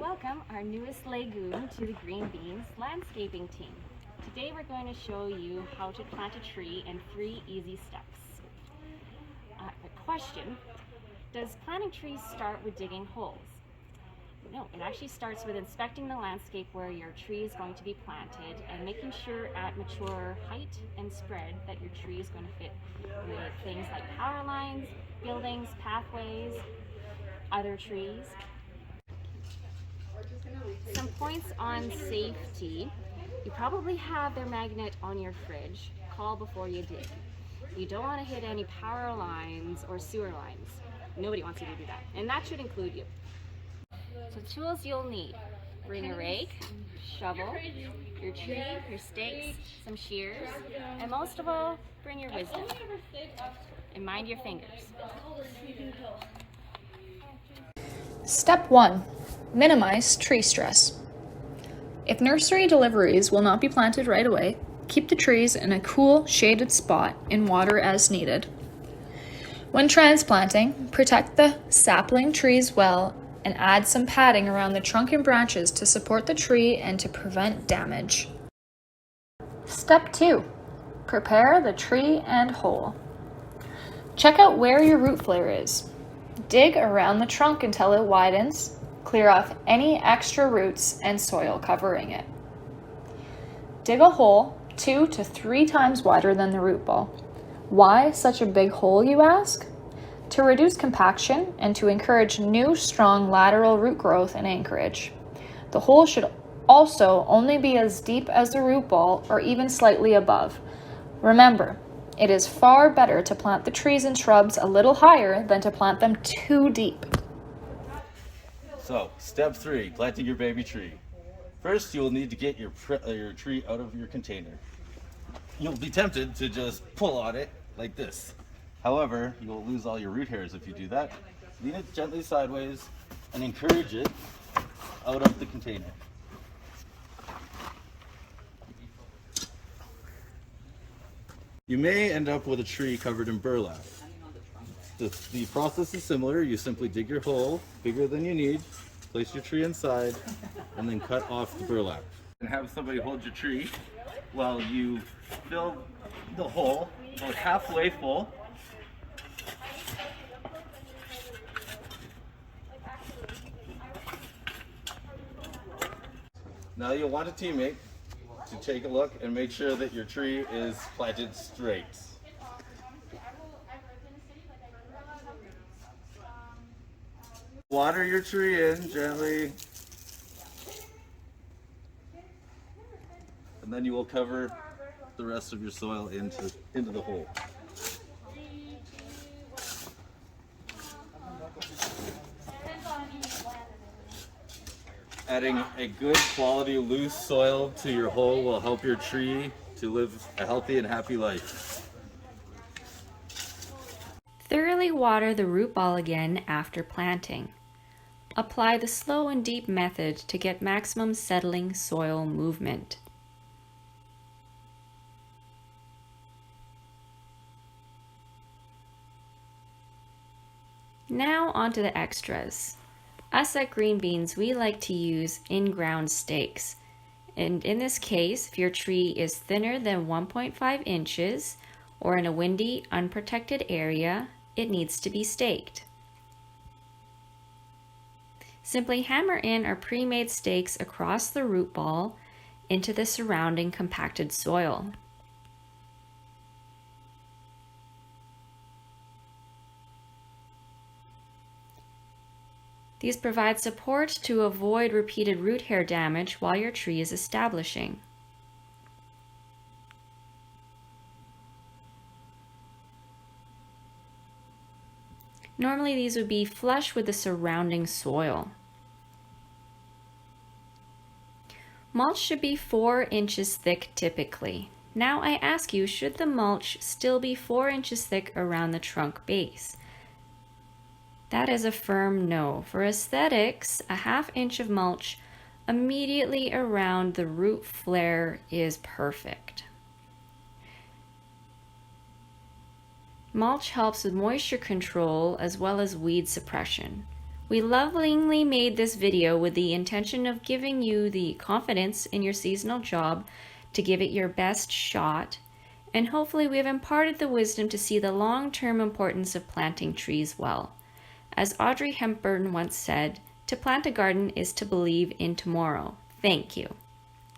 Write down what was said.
Welcome our newest legume to the Green Beans landscaping team. Today we're going to show you how to plant a tree in 3 easy steps. Question, does planting trees start with digging holes? No, it actually starts with inspecting the landscape where your tree is going to be planted and making sure at mature height and spread that your tree is going to fit with things like power lines, buildings, pathways, other trees. Some points on safety. You probably have their magnet on your fridge. Call before you dig. You don't want to hit any power lines or sewer lines. Nobody wants you to do that. And that should include you. So tools you'll need. Bring a rake, shovel, your tree, your stakes, some shears, and most of all, bring your wisdom. And mind your fingers. Step 1. Minimize tree stress. If nursery deliveries will not be planted right away, keep the trees in a cool, shaded spot and water as needed. When transplanting, protect the sapling trees well and add some padding around the trunk and branches to support the tree and to prevent damage. Step 2. Prepare the tree and hole. Check out where your root flare is. Dig around the trunk until it widens. Clear off any extra roots and soil covering it. Dig a hole 2 to 3 times wider than the root ball. Why such a big hole, you ask? To reduce compaction and to encourage new, strong lateral root growth and anchorage. The hole should also only be as deep as the root ball or even slightly above. Remember, it is far better to plant the trees and shrubs a little higher than to plant them too deep. So, step 3, planting your baby tree. First, you will need to get your tree out of your container. You'll be tempted to just pull on it like this. However, you will lose all your root hairs if you do that. Lean it gently sideways and encourage it out of the container. You may end up with a tree covered in burlap. The process is similar. You simply dig your hole bigger than you need, place your tree inside, and then cut off the burlap. And have somebody hold your tree while you fill the hole about halfway full. Now you'll want a teammate to take a look and make sure that your tree is planted straight. Water your tree in gently, and then you will cover the rest of your soil into the hole. Adding a good quality loose soil to your hole will help your tree to live a healthy and happy life. Thoroughly water the root ball again after planting. Apply the slow and deep method to get maximum settling soil movement. Now onto the extras. Us at Green Beans, we like to use in-ground stakes. And in this case, if your tree is thinner than 1.5 inches or in a windy, unprotected area, it needs to be staked. Simply hammer in our pre-made stakes across the root ball into the surrounding compacted soil. These provide support to avoid repeated root hair damage while your tree is establishing. Normally these would be flush with the surrounding soil. Mulch should be 4 inches thick typically. Now I ask you, should the mulch still be 4 inches thick around the trunk base? That is a firm no. For aesthetics, a 1/2 inch of mulch immediately around the root flare is perfect. Mulch helps with moisture control as well as weed suppression. We lovingly made this video with the intention of giving you the confidence in your seasonal job to give it your best shot, and hopefully we have imparted the wisdom to see the long-term importance of planting trees well. As Audrey Hepburn once said, to plant a garden is to believe in tomorrow. Thank you.